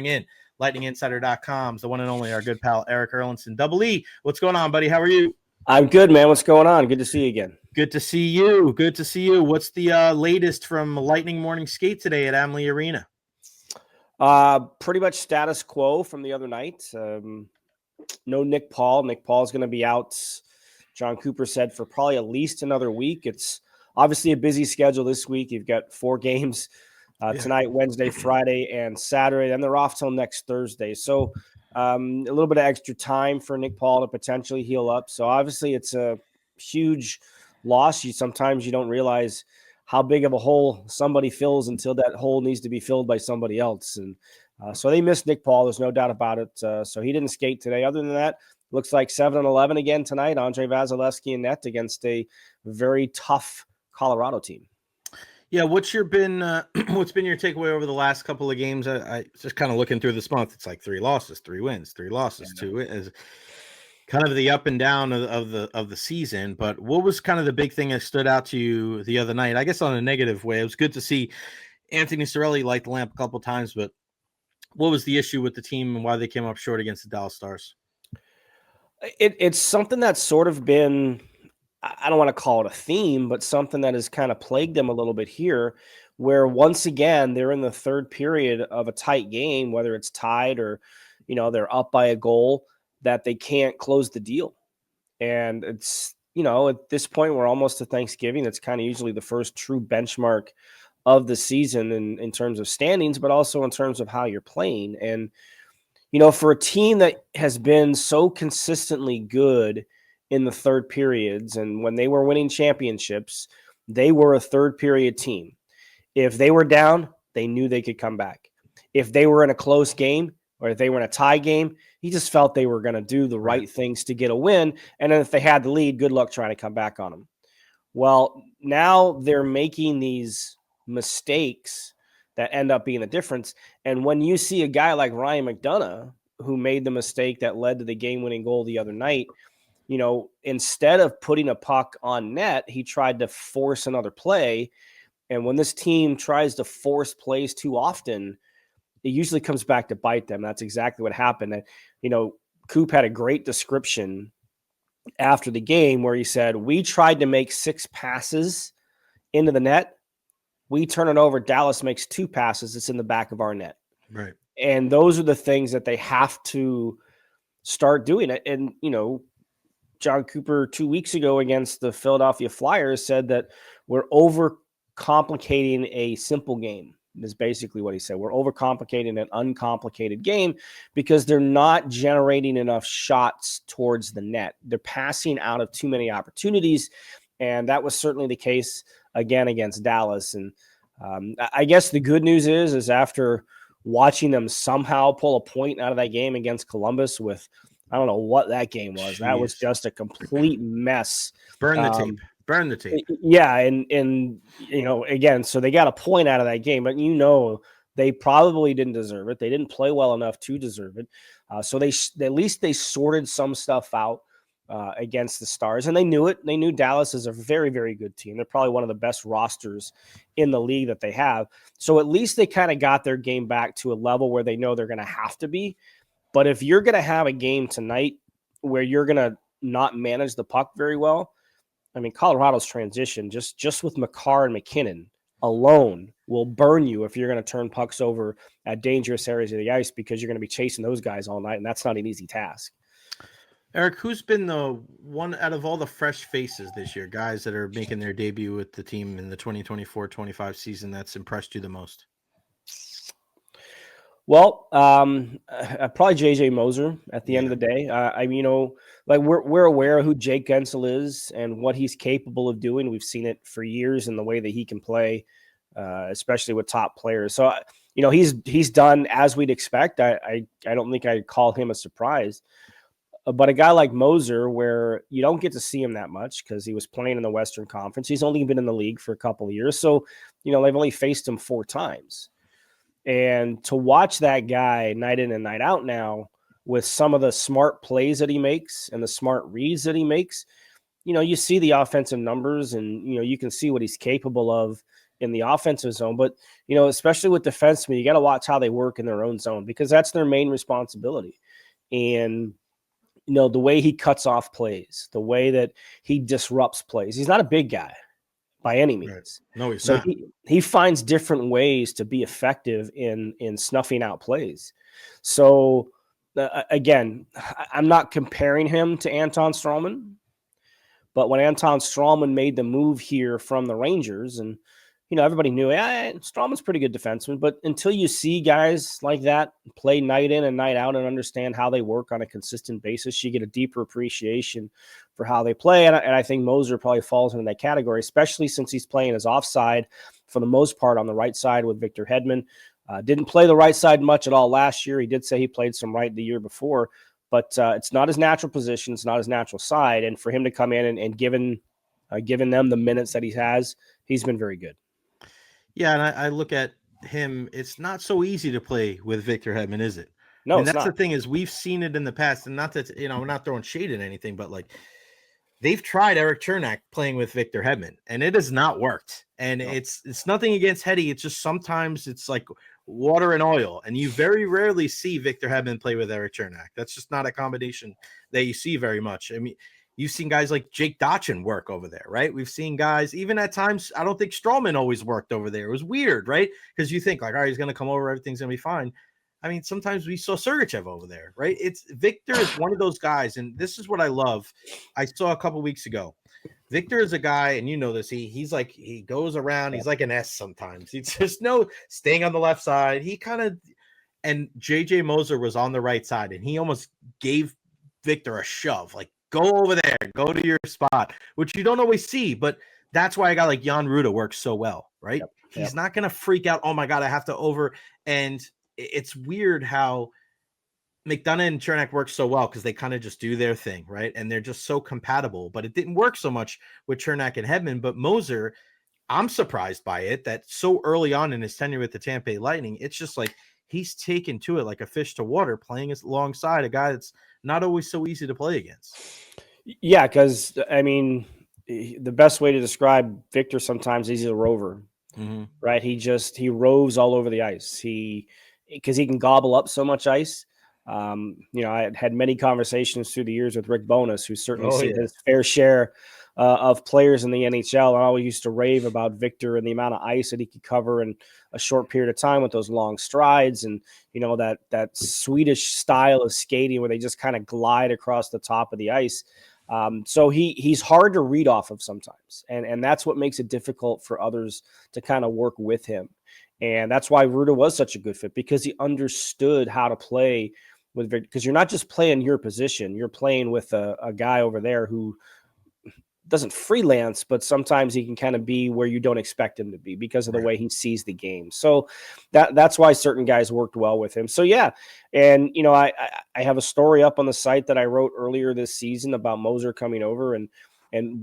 in lightninginsider.com's the one and only our good pal Erik Erlendsson. Double E, what's going on, buddy? How are you? I'm good, man. What's going on? Good to see you again. Good to see you. Good to see you. What's the latest from Lightning morning skate today at Amalie Arena? Pretty much status quo from the other night. No Nick Paul. Nick Paul's going to be out, John Cooper said, for probably at least another week. It's obviously a busy schedule this week. You've got 4 games tonight, Wednesday, Friday, and Saturday. Then they're off till next Thursday. So a little bit of extra time for Nick Paul to potentially heal up. So obviously it's a huge loss. Sometimes you don't realize how big of a hole somebody fills until that hole needs to be filled by somebody else. And so they missed Nick Paul. There's no doubt about it. So he didn't skate today. Other than that, looks like 7-11 again tonight. Andre Vasilevsky in net against a very tough Colorado team. Yeah, what's been your takeaway over the last couple of games? I just kind of looking through this month. It's like 3 losses, 3 wins, 3 losses, 2 wins. Kind of the up and down of the season. But what was kind of the big thing that stood out to you the other night? I guess on a negative way, it was good to see Anthony Cirelli light the lamp a couple of times. But what was the issue with the team and why they came up short against the Dallas Stars? It's something that's sort of been, I don't want to call it a theme, but something that has kind of plagued them a little bit here, where once again, they're in the third period of a tight game, whether it's tied or, they're up by a goal, that they can't close the deal. And it's, at this point, we're almost to Thanksgiving. It's kind of usually the first true benchmark of the season in terms of standings, but also in terms of how you're playing. And, for a team that has been so consistently good in the third periods, and when they were winning championships, they were a third period team. If they were down, they knew they could come back. If they were in a close game or if they were in a tie game, he just felt they were going to do the right things to get a win. And then if they had the lead, good luck trying to come back on them. Well, now they're making these mistakes that end up being the difference. And when you see a guy like Ryan McDonagh, who made the mistake that led to the game-winning goal the other night, instead of putting a puck on net, he tried to force another play. And when this team tries to force plays too often, it usually comes back to bite them. That's exactly what happened. And, Coop had a great description after the game where he said, we tried to make 6 passes into the net. We turn it over. Dallas makes 2 passes. It's in the back of our net. Right. And those are the things that they have to start doing. And, John Cooper 2 weeks ago against the Philadelphia Flyers said that we're overcomplicating a simple game. Is basically what he said. We're overcomplicating an uncomplicated game because they're not generating enough shots towards the net. They're passing out of too many opportunities. And that was certainly the case again against Dallas. And I guess the good news is after watching them somehow pull a point out of that game against Columbus with, I don't know what that game was. Jeez. That was just a complete mess. Burn the tape. Burn the tape. Yeah. And again, so they got a point out of that game, but they probably didn't deserve it. They didn't play well enough to deserve it. So at least they sorted some stuff out against the Stars, and they knew it. They knew Dallas is a very, very good team. They're probably one of the best rosters in the league that they have. So at least they kind of got their game back to a level where they know they're going to have to be. But if you're going to have a game tonight where you're going to not manage the puck very well, I mean, Colorado's transition, just with Makar and McKinnon alone, will burn you if you're going to turn pucks over at dangerous areas of the ice because you're going to be chasing those guys all night, and that's not an easy task. Erik, who's been the one out of all the fresh faces this year, guys that are making their debut with the team in the 2024-25 season, that's impressed you the most? Well, probably JJ Moser at the end of the day. We're aware of who Jake Gensel is and what he's capable of doing. We've seen it for years in the way that he can play, especially with top players. So, he's done as we'd expect. I don't think I'd call him a surprise. But a guy like Moser, where you don't get to see him that much because he was playing in the Western Conference. He's only been in the league for a couple of years. So, they've only faced him 4 times. And to watch that guy night in and night out now with some of the smart plays that he makes and the smart reads that he makes, you see the offensive numbers and, you can see what he's capable of in the offensive zone. But, especially with defensemen, you got to watch how they work in their own zone because that's their main responsibility. And, the way he cuts off plays, the way that he disrupts plays. He's not a big guy by any means. Right. No, he's so not. he finds different ways to be effective in snuffing out plays. So again, I'm not comparing him to Anton Stralman, but when Anton Stralman made the move here from the Rangers, and everybody knew, Stralman's pretty good defenseman, but until you see guys like that play night in and night out and understand how they work on a consistent basis, you get a deeper appreciation for how they play. And I think Moser probably falls into that category, especially since he's playing his offside for the most part on the right side with Victor Hedman. Didn't play the right side much at all last year. He did say he played some right the year before, but it's not his natural position. It's not his natural side. And for him to come in and given them the minutes that he has, he's been very good. Yeah, and I look at him. It's not so easy to play with Victor Hedman, is it? No, I mean, it's that's not. the thing is we've seen it in the past, and not that we're not throwing shade at anything, but like they've tried Erik Erlendsson playing with Victor Hedman, and it has not worked. And No. it's nothing against Hetty. It's just sometimes it's like water and oil, and you very rarely see Victor Hedman play with Erik Erlendsson. That's just not a combination that you see very much. I mean, you've seen guys like Jake Dotchin work over there, right? We've seen guys, even at times, I don't think Stralman always worked over there. It was weird, right? Because you think like, all right, he's going to come over, everything's going to be fine. I mean, sometimes we saw Sergachev over there, right? It's Victor is one of those guys, and this is what I love. I saw a couple weeks ago. Victor is a guy, and you know this. He's like he goes around. He's like an S sometimes. He's just staying on the left side. He kind of and JJ Moser was on the right side, and he almost gave Victor a shove, like go over there, go to your spot, which you don't always see, but that's why I got like Jan Ruda works so well, right? Yep. He's not going to freak out. Oh my God, I have to over. And it's weird how McDonough and Chernak work so well because they kind of just do their thing, right? And they're just so compatible, but it didn't work so much with Chernak and Hedman. But Moser, I'm surprised by it that so early on in his tenure with the Tampa Bay Lightning, it's just like he's taken to it like a fish to water, playing alongside a guy that's not always so easy to play against. Yeah, because I mean, the best way to describe Victor sometimes is he's a rover, right? He roves all over the ice. Because he can gobble up so much ice. I had many conversations through the years with Rick Bowness, who's certainly seen his fair share of players in the NHL. I always used to rave about Victor and the amount of ice that he could cover in a short period of time with those long strides, and that Swedish style of skating where they just kind of glide across the top of the ice. So he's hard to read off of sometimes, and that's what makes it difficult for others to kind of work with him. And that's why Ruda was such a good fit, because he understood how to play with Victor. Because you're not just playing your position, you're playing with a guy over there who doesn't freelance, but sometimes he can kind of be where you don't expect him to be because of the way he sees the game. So that's why certain guys worked well with him. So yeah. And, I have a story up on the site that I wrote earlier this season about Moser coming over and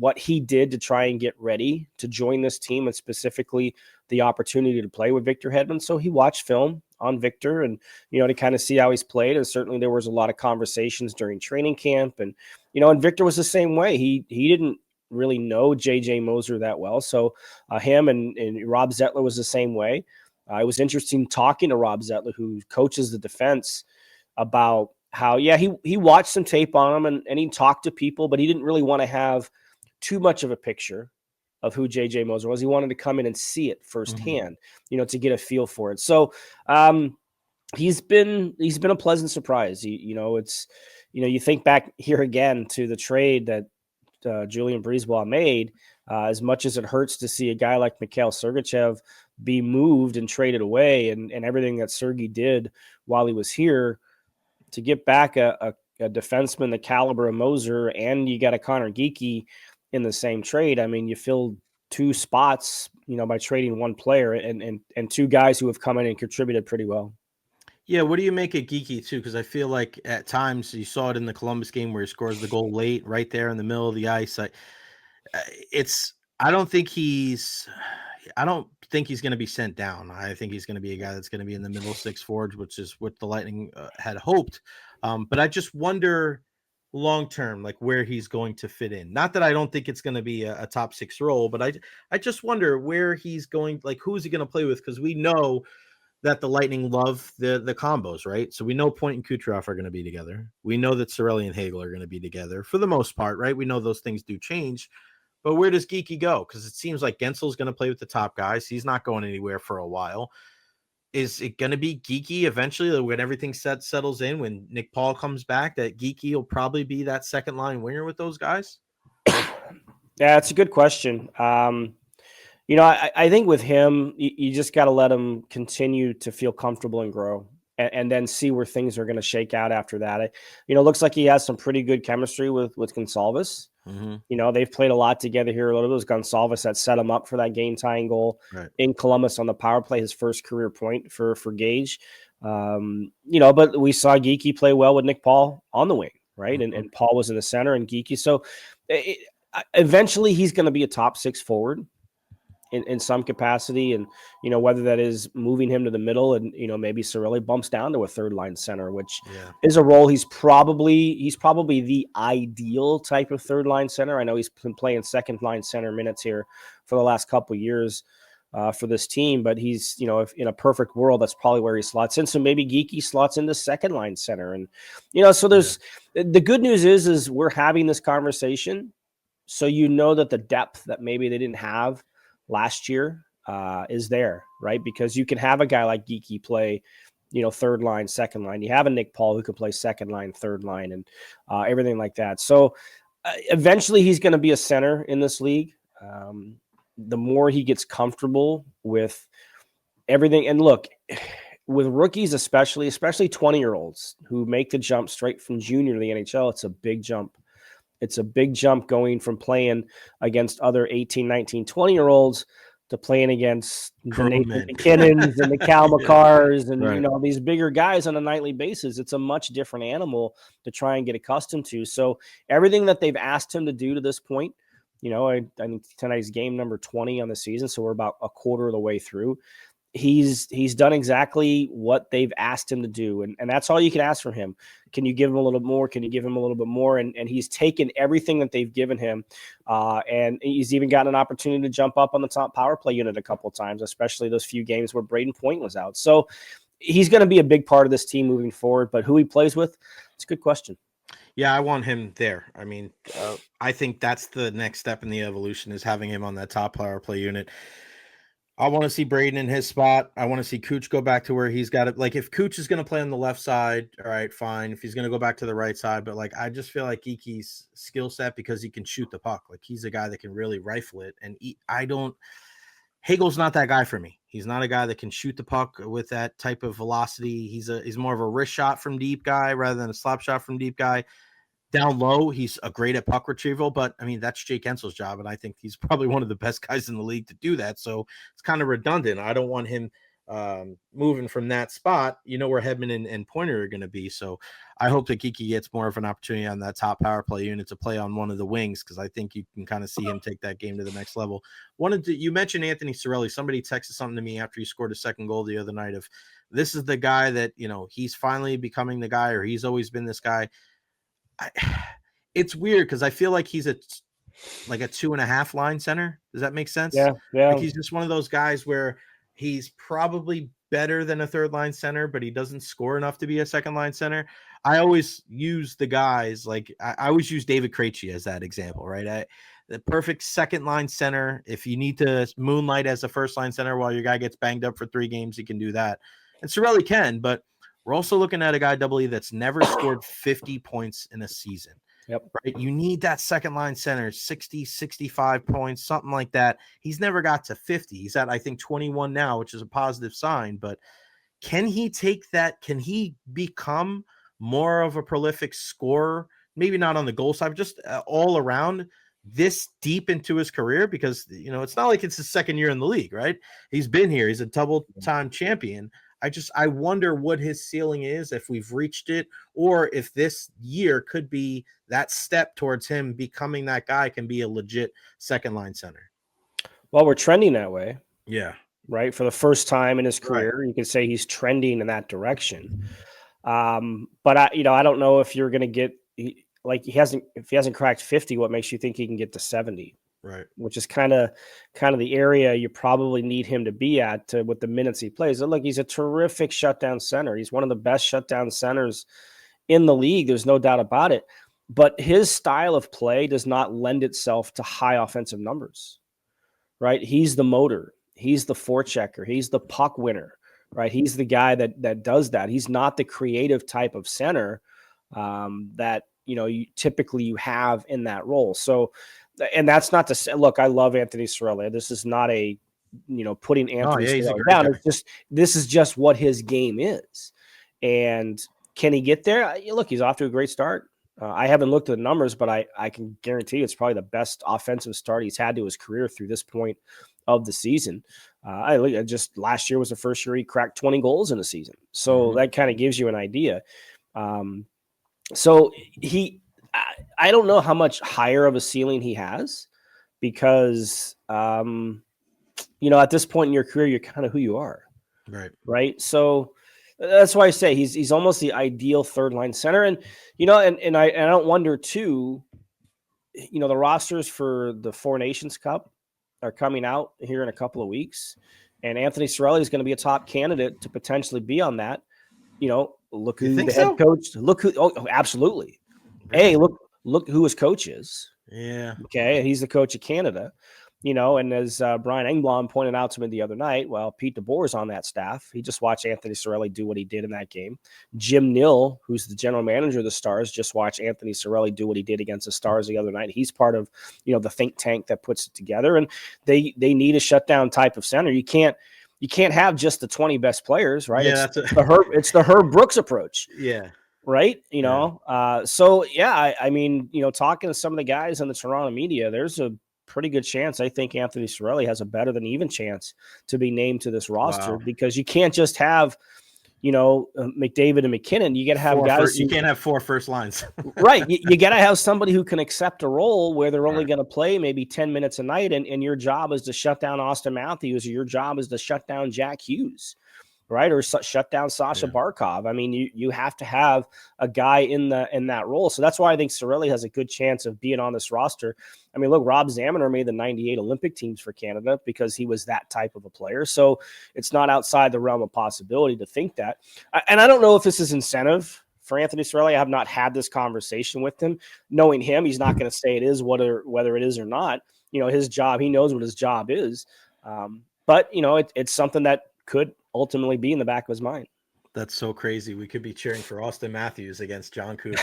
what he did to try and get ready to join this team, and specifically the opportunity to play with Victor Hedman. So he watched film on Victor and, to kind of see how he's played. And certainly there was a lot of conversations during training camp, and, and Victor was the same way. He didn't really know JJ Moser that well. So him and Rob Zettler was the same way. It was interesting talking to Rob Zettler, who coaches the defense, about how, he watched some tape on him and he talked to people, but he didn't really want to have too much of a picture of who JJ Moser was. He wanted to come in and see it firsthand, to get a feel for it. So he's been a pleasant surprise. It's, you think back here again to the trade that Julian Brisebois made, as much as it hurts to see a guy like Mikhail Sergachev be moved and traded away, and everything that Sergei did while he was here, to get back a defenseman the caliber of Moser, and you got a Connor Geekie in the same trade. I mean, you filled two spots, by trading one player and two guys who have come in and contributed pretty well. Yeah, what do you make of Geekie too? Because I feel like at times you saw it in the Columbus game where he scores the goal late, right there in the middle of the ice. I don't think he's going to be sent down. I think he's going to be a guy that's going to be in the middle six forwards, which is what the Lightning had hoped. But I just wonder, long term, like where he's going to fit in. Not that I don't think it's going to be a top 6 role, but I just wonder where he's going, like who's he going to play with, because we know that the Lightning love the combos, right? So we know Point and Kucherov are going to be together. We know that Cirelli and Hagel are going to be together for the most part, right? We know those things do change, but where does Geekie go? Because it seems like Gensel's going to play with the top guys. He's not going anywhere for a while. Is it going to be Geekie eventually when everything settles in, when Nick Paul comes back, that Geekie will probably be that second line winger with those guys? Yeah, it's a good question. I think with him, you just got to let him continue to feel comfortable and grow, and then see where things are going to shake out after that. It looks like he has some pretty good chemistry with Gonçalves. Mm-hmm. They've played a lot together here. A little bit was Gonçalves that set him up for that game-tying goal in Columbus on the power play, his first career point for Gage. But we saw Geekie play well with Nick Paul on the wing, right? Mm-hmm. And Paul was in the center and Geekie. So eventually he's going to be a top 6 forward in some capacity. And, whether that is moving him to the middle and, maybe Cirelli bumps down to a third line center, which is a role he's probably the ideal type of third line center. I know he's been playing second line center minutes here for the last couple of years for this team, but he's, if in a perfect world, that's probably where he slots in. So maybe Geekie slots into second line center. And, so there's the good news is we're having this conversation. So, that the depth that maybe they didn't have last year is there, right? Because you can have a guy like Geekie play, third line, second line. You have a Nick Paul who could play second line, third line, and everything like that. So eventually he's going to be a center in this league. The more he gets comfortable with everything. And look, with rookies, especially 20-year-olds who make the jump straight from junior to the NHL, it's a big jump. It's a big jump going from playing against other 18, 19, 20-year-olds to playing against the Nathan McKinnons and the Cal McCarrs and, these bigger guys on a nightly basis. It's a much different animal to try and get accustomed to. So everything that they've asked him to do to this point, I think tonight's game number 20 on the season, so we're about a quarter of the way through. He's done exactly what they've asked him to do. And that's all you can ask from him. Can you give him a little more? Can you give him a little bit more? And he's taken everything that they've given him. And he's even gotten an opportunity to jump up on the top power play unit a couple of times, especially those few games where Braden Point was out. So he's going to be a big part of this team moving forward, but who he plays with, it's a good question. Yeah, I want him there. I mean, I think that's the next step in the evolution, is having him on that top power play unit. I want to see Braden in his spot. I want to see Cooch go back to where he's got it. Like, if Cooch is going to play on the left side, all right, fine. If he's going to go back to the right side, but like, I just feel like Geekie's skill set, because he can shoot the puck. Like, he's a guy that can really rifle it. And Hagel's not that guy for me. He's not a guy that can shoot the puck with that type of velocity. He's more of a wrist shot from deep guy rather than a slap shot from deep guy. Down low, he's a great at puck retrieval, but I mean, that's Jake Ensel's job, and I think he's probably one of the best guys in the league to do that. So it's kind of redundant. I don't want him moving from that spot. Where Hedman and Pointer are going to be. So I hope that Geekie gets more of an opportunity on that top power play unit to play on one of the wings, because I think you can kind of see him take that game to the next level. You mentioned Anthony Cirelli. Somebody texted something to me after he scored a second goal the other night of, this is the guy that, he's finally becoming the guy, or he's always been this guy. It's weird because I feel like he's a 2.5 line center. Does that make sense? Yeah. Like, he's just one of those guys where he's probably better than a third line center, but he doesn't score enough to be a second line center. I always use the guys, like I always use David Krejci as that example, right? The perfect second line center. If you need to moonlight as a first line center while your guy gets banged up for 3 games, he can do that. And Cirelli can, but we're also looking at a guy, Double E, that's never scored 50 points in a season. Yep. Right. You need that second line center, 60, 65 points, something like that. He's never got to 50. He's at, I think, 21 now, which is a positive sign. But can he take that? Can he become more of a prolific scorer? Maybe not on the goal side, but just all around this deep into his career? Because, it's not like it's his second year in the league, right? He's been here. He's a double-time champion. I wonder what his ceiling is, if we've reached it, or if this year could be that step towards him becoming that guy, can be a legit second line center. Well, we're trending that way. Yeah. Right. For the first time in his career, you can say he's trending in that direction. But I don't know if you're going to get like if he hasn't cracked 50, what makes you think he can get to 70? Right. Which is kind of the area you probably need him to be at with the minutes he plays. And look, he's a terrific shutdown center. He's one of the best shutdown centers in the league. There's no doubt about it. But his style of play does not lend itself to high offensive numbers, right? He's the motor. He's the forechecker. He's the puck winner, right? He's the guy that does that. He's not the creative type of center that, you typically have in that role. So, and that's not to say, look, I love Anthony Cirelli. This is not a, putting Anthony Cirelli down. Guy. It's just, this is just what his game is. And can he get there? Look, he's off to a great start. I haven't looked at the numbers, but I can guarantee it's probably the best offensive start he's had to his career through this point of the season. I just last year was the first year he cracked 20 goals in a season. So that kind of gives you an idea. So I don't know how much higher of a ceiling he has because, at this point in your career, you're kind of who you are. Right. Right. So that's why I say he's almost the ideal third line center. And, and I don't wonder too, the rosters for the Four Nations Cup are coming out here in a couple of weeks, and Anthony Cirelli is going to be a top candidate to potentially be on that. Look who the head coach, look who, oh, absolutely. Really? Hey, look who his coach is. Yeah. Okay. He's the coach of Canada, and as Brian Engblom pointed out to me the other night, well, Pete DeBoer is on that staff. He just watched Anthony Cirelli do what he did in that game. Jim Nill, who's the general manager of the Stars, just watched Anthony Cirelli do what he did against the Stars the other night. He's part of, the think tank that puts it together, and they need a shutdown type of center. You can't have just the 20 best players, right? Yeah, it's the Herb Brooks approach. Yeah. Right. So yeah, I mean, talking to some of the guys in the Toronto media, there's a pretty good chance. I think Anthony Cirelli has a better than even chance to be named to this roster because you can't just have, McDavid and McKinnon. You got to have guys. You can't have 4 first lines. Right. You got to have somebody who can accept a role where they're only going to play maybe 10 minutes a night. And your job is to shut down Austin Matthews, or your job is to shut down Jack Hughes. Right. Or shut down Sasha Barkov. I mean, you have to have a guy in that role. So that's why I think Cirelli has a good chance of being on this roster. I mean, look, Rob Zaminer made the 98 Olympic teams for Canada because he was that type of a player. So it's not outside the realm of possibility to think that. And I don't know if this is incentive for Anthony Cirelli. I have not had this conversation with him. Knowing him, he's not going to say it is whether it is or not. His job, he knows what his job is. But it's something that could ultimately be in the back of his mind. That's so crazy. We could be cheering for Austin Matthews against John Cougar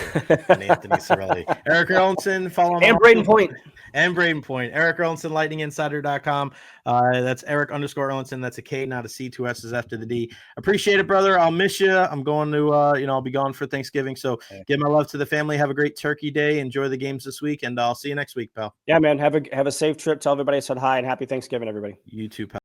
and Anthony Cirelli. Erik Erlendsson, follow him. And Braden Point. Erik Erlendsson, lightninginsider.com. That's Erik _Erlendsson. That's a K, not a C, 2 S's after the D. Appreciate it, brother. I'll miss you. I'm going to, I'll be gone for Thanksgiving. So give my love to the family. Have a great turkey day. Enjoy the games this week. And I'll see you next week, pal. Yeah, man. Have a safe trip. Tell everybody I said hi and happy Thanksgiving, everybody. You too, pal.